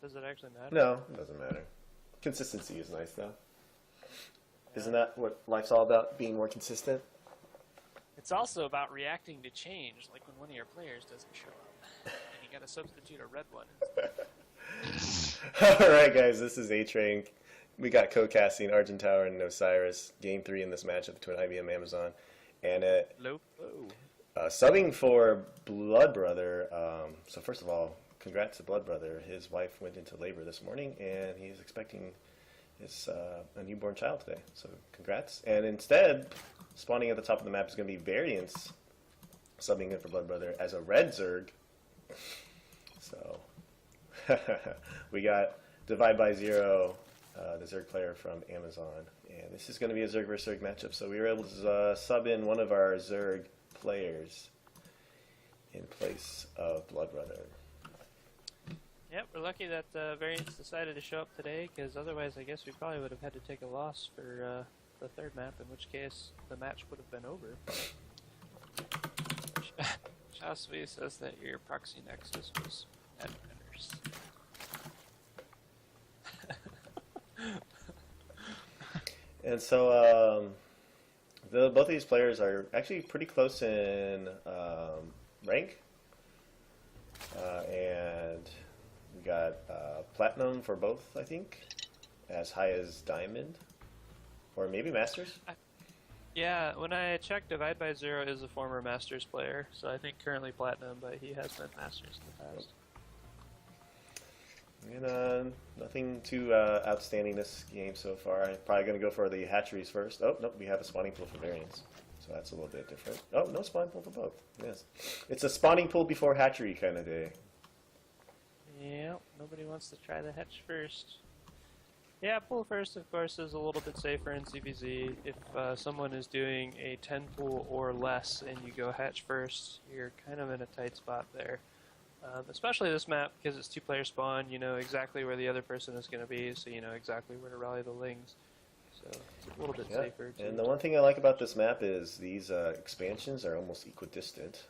Does it actually matter? No, it doesn't matter. Consistency is nice, though. Yeah. Isn't that what life's all about, being more consistent? It's also about reacting to change, like when one of your players doesn't show up. And you gotta substitute a red one. Alright guys, this is ATrain. We got co-casting Argentower and Osiris. Game 3 in this matchup between IBM and Amazon. And subbing for Blood Brother. So first of all, congrats to Blood Brother. His wife went into labor this morning and he's expecting his a newborn child today. So congrats. And instead, spawning at the top of the map is going to be Variance, subbing in for Blood Brother as a red Zerg. So we got DivideByZerO, the Zerg player from Amazon, and this is going to be a Zerg vs Zerg matchup. So we were able to sub in one of our Zerg players in place of Blood Brother. Yep, we're lucky that Variance decided to show up today, because otherwise I guess we probably would have had to take a loss for the third map, in which case the match would have been over. Shasvi says that your proxy nexus was at winners. And so both of these players are actually pretty close in rank, and we got Platinum for both, I think, as high as Diamond, or maybe Masters? Yeah, when I checked, DivideByZerO is a former Masters player, so I think currently Platinum, but he has been Masters in the past. And nothing too outstanding this game so far. I'm probably going to go for the hatcheries first. Oh, nope, we have a spawning pool for Variance, so that's a little bit different. Oh, no spawning pool for both. Yes. It's a spawning pool before hatchery kind of day. Yeah, nobody wants to try the hatch first. Yeah, pool first, of course, is a little bit safer in CVZ. If someone is doing a 10 pool or less and you go hatch first, you're kind of in a tight spot there. Especially this map, because it's two-player spawn, you know exactly where the other person is going to be, so you know exactly where to rally the lings. So it's a little bit safer. Too. And the one thing I like about this map is these expansions are almost equidistant.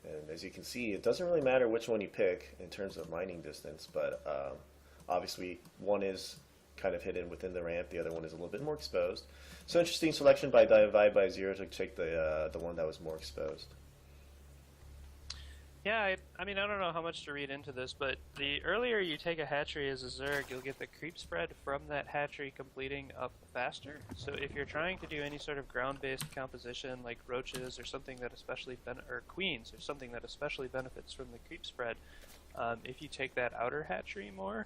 And as you can see, it doesn't really matter which one you pick in terms of mining distance, but obviously one is kind of hidden within the ramp, the other one is a little bit more exposed. So interesting selection by DivideByZerO to take the one that was more exposed. Yeah, I mean, I don't know how much to read into this, but the earlier you take a hatchery as a Zerg, you'll get the creep spread from that hatchery completing up faster. So if you're trying to do any sort of ground-based composition, like roaches or something that especially or queens or something that especially benefits from the creep spread, if you take that outer hatchery more,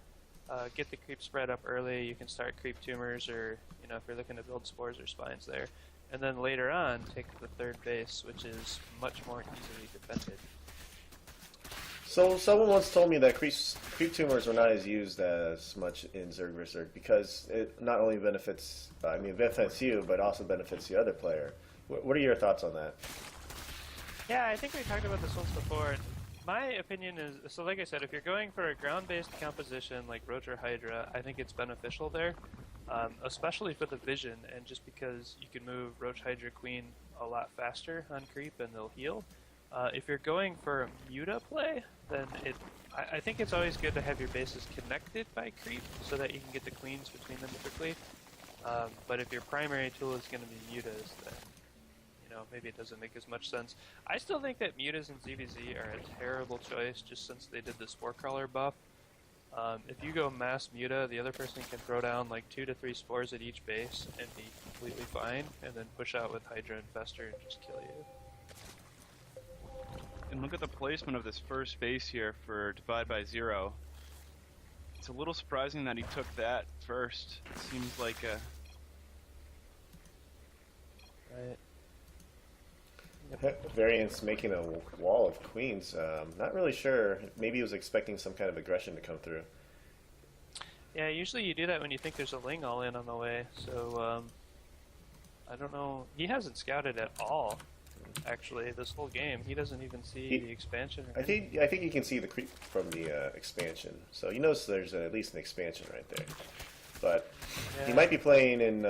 get the creep spread up early, you can start creep tumors, or you know, if you're looking to build spores or spines there, and then later on take the third base, which is much more easily defended. So someone once told me that creep tumors were not as used as much in Zerg vs Zerg because it not only benefits, benefits you, but also benefits the other player. What are your thoughts on that? Yeah, I think we talked about this once before. My opinion is, so like I said, if you're going for a ground-based composition like Roach or Hydra, I think it's beneficial there, especially for the vision, and just because you can move Roach, Hydra, Queen a lot faster on creep and they'll heal. If you're going for a muta play, then I think it's always good to have your bases connected by creep so that you can get the queens between them quickly. But if your primary tool is going to be mutas, then you know, maybe it doesn't make as much sense. I still think that mutas in ZVZ are a terrible choice just since they did the spore crawler buff. If you go mass muta, the other person can throw down like 2 to 3 spores at each base and be completely fine, and then push out with Hydra and Fester and just kill you. And look at the placement of this first base here for DivideByZerO. It's a little surprising that he took that first. It seems like a... Right. Variance making a wall of queens. Not really sure. Maybe he was expecting some kind of aggression to come through. Yeah, usually you do that when you think there's a ling all in on the way, so I don't know. He hasn't scouted at all. Actually, this whole game, he doesn't even see the expansion. I think you can see the creep from the expansion, so you notice there's at least an expansion right there. But yeah. He might be playing in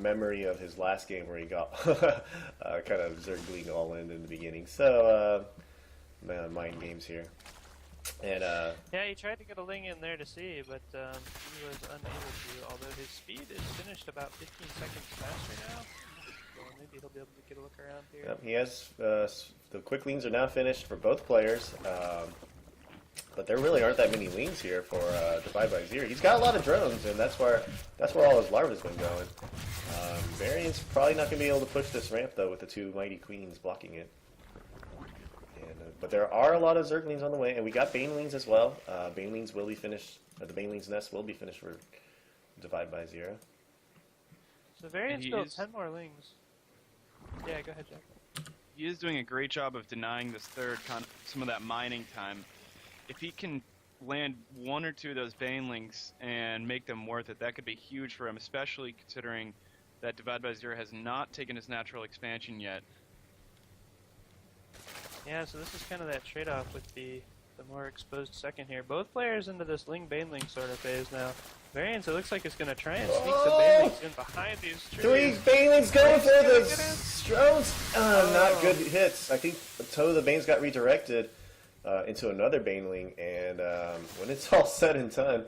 memory of his last game where he got kind of Zerg bleeding all in the beginning. So mind games here. And Yeah, he tried to get a Ling in there to see, but he was unable to, although his speed is finished about 15 seconds faster now. So maybe he'll be able to get a look around here. yep, he has the quick leans are now finished for both players. But there really aren't that many leans here for DivideByZero. He's got a lot of drones, and that's where all his larva's been going. Variance probably not going to be able to push this ramp though with the two mighty queens blocking it. And, but there are a lot of Zerglings on the way, and we got Banelings as well. Banelings will be finished, or the Banelings nest will be finished for DivideByZero. So Variance built 10 more Lings. Yeah, go ahead, Jack. He is doing a great job of denying this third some of that mining time. If he can land one or two of those Banelings and make them worth it, that could be huge for him, especially considering that DivideByZero has not taken his natural expansion yet. Yeah, so this is kind of that trade-off with the more exposed second here. Both players into this Ling-Baneling sort of phase now. Variance, it looks like it's going to try and sneak some Banelings in behind these trees. 3 Banelings going for the drones. Not good hits. I think the toe of the Banes got redirected into another Baneling, and when it's all said and done,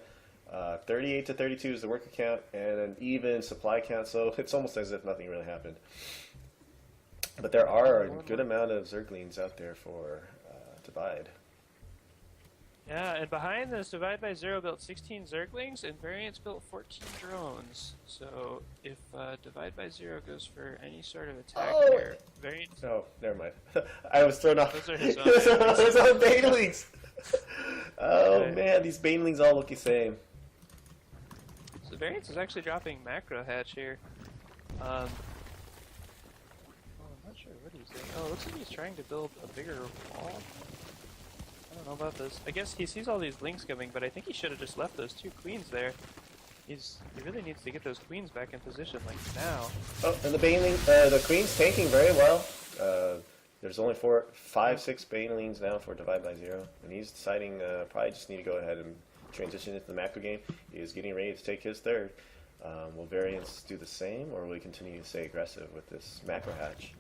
38 to 32 is the worker count and an even supply count, so it's almost as if nothing really happened. But there are a good amount of Zerglings out there for Divide. Yeah, and behind this, DivideByZero built 16 Zerglings, and Variance built 14 drones. So if DivideByZero goes for any sort of attack here, Variance... Oh, never mind. I was thrown off. Those are his own Those are Banelings! Oh man, these Banelings all look the same. So Variance is actually dropping Macro Hatch here. I'm not sure what he's doing. Oh, it looks like he's trying to build a bigger wall. I don't know about this. I guess he sees all these links coming, but I think he should have just left those 2 queens there. He really needs to get those queens back in position, like now. Oh, and the queen's tanking very well. There's only 5, 6 Banelings now for DivideByZero, and he's deciding probably just need to go ahead and transition into the macro game. He is getting ready to take his third. Will Variance do the same, or will he continue to stay aggressive with this macro hatch?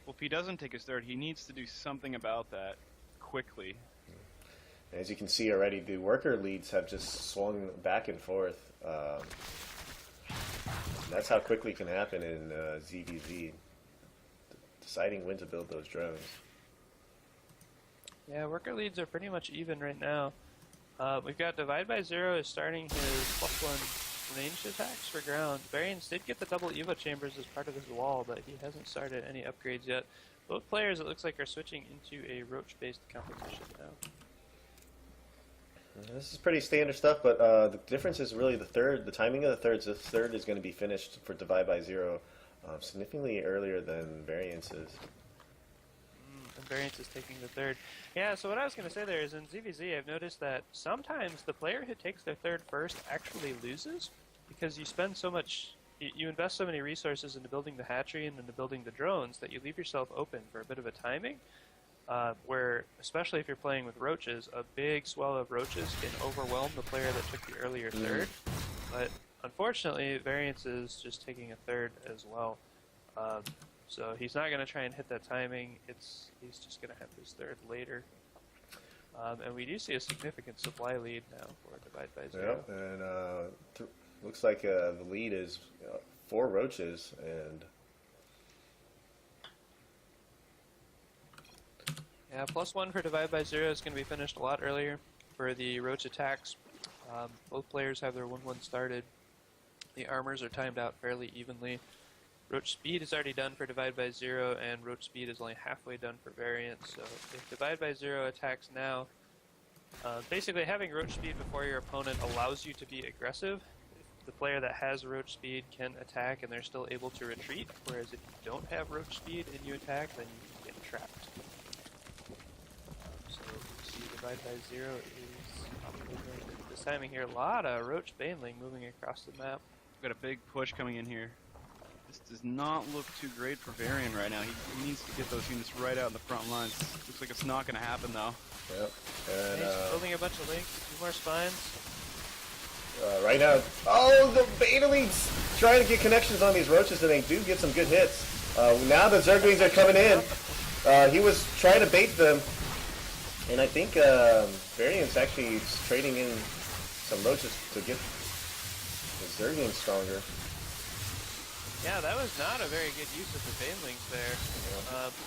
Well, if he doesn't take his third, he needs to do something about that quickly. As you can see already, the worker leads have just swung back and forth. That's how quickly it can happen in ZVZ. Deciding when to build those drones. Yeah, worker leads are pretty much even right now. We've got DivideByZero is starting his +1 ranged attacks for ground. Variance did get the double Evo chambers as part of his wall, but he hasn't started any upgrades yet. Both players, it looks like, are switching into a roach-based composition now. This is pretty standard stuff, but the difference is really the timing of the thirds. This third is going to be finished for DivideByZero significantly earlier than Variance is. And Variance is taking the third. Yeah, so what I was going to say there is in ZVZ, I've noticed that sometimes the player who takes their third first actually loses because you spend so much, you invest so many resources into building the hatchery and into building the drones that you leave yourself open for a bit of a timing. Where, especially if you're playing with roaches, a big swell of roaches can overwhelm the player that took the earlier third. But unfortunately, Variance is just taking a third as well. So he's not going to try and hit that timing. He's just going to have his third later. And we do see a significant supply lead now for DivideByZero. Yep, and looks like the lead is 4 roaches, and yeah, +1 for DivideByZero is going to be finished a lot earlier for the roach attacks. Both players have their 1-1 started. The armors are timed out fairly evenly. Roach speed is already done for DivideByZero, and roach speed is only halfway done for Variance. So if DivideByZero attacks now, basically having roach speed before your opponent allows you to be aggressive. The player that has roach speed can attack and they're still able to retreat, whereas if you don't have roach speed and you attack, then you get trapped. So you see DivideByZero is this timing here. A lot of roach baneling moving across the map. Got a big push coming in here. This does not look too great for Varian right now. He needs to get those units right out in the front lines. Looks like it's not going to happen though. yep. And He's building a bunch of links, 2 more spines. right now, the Banelings trying to get connections on these roaches, and they do get some good hits. Now the Zerglings are coming in. He was trying to bait them. And I think Variance actually is trading in some roaches to get the Zergian stronger. Yeah, that was not a very good use of the banelings there.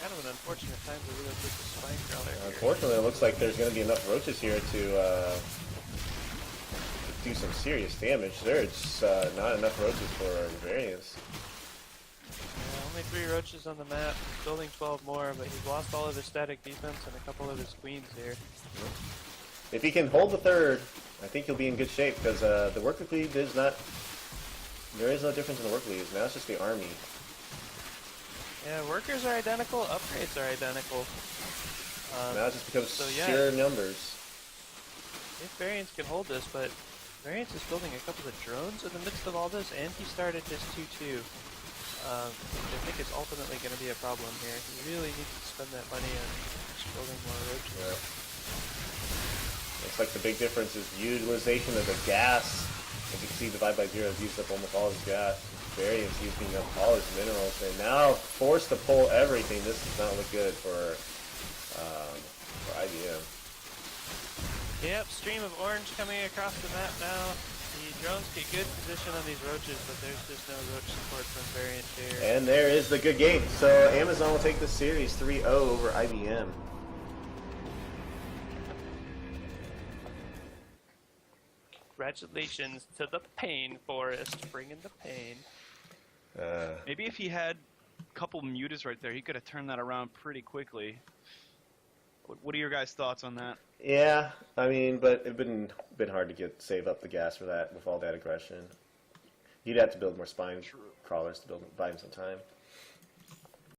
Kind of an unfortunate time to relocate the spine crawler here. Unfortunately, it looks like there's going to be enough roaches here to do some serious damage. There's not enough roaches for Variance. Yeah, only 3 roaches on the map, building 12 more, but he's lost all of his static defense and a couple of his queens here. If he can hold the third, I think he'll be in good shape, because the worker fleet is not... There is no difference in the worker fleet. Now it's just the army. Yeah, workers are identical, upgrades are identical. Now it just becomes yeah, sheer numbers. if Variance can hold this, but Variance is building a couple of drones in the midst of all this, and he started his 2-2. I think it's ultimately going to be a problem here. He really needs to spend that money on just building more roaches. Yeah. Looks like the big difference is utilization of the gas. As you can see, DivideByZerO has used up almost all his gas. Variance using up all his minerals, and now forced to pull everything. This does not look good for IBM. Yep, stream of orange coming across the map now. The drones get good position on these roaches, but there's just no roach support from Variance here. And there is the good game. So Amazon will take the series 3-0 over IBM. Congratulations to the Painforest, bringing the pain. Maybe if he had a couple mutas right there, he could have turned that around pretty quickly. What are your guys' thoughts on that? Yeah, I mean, but it'd been hard to save up the gas for that with all that aggression. You'd have to build more spine crawlers to buy him some time.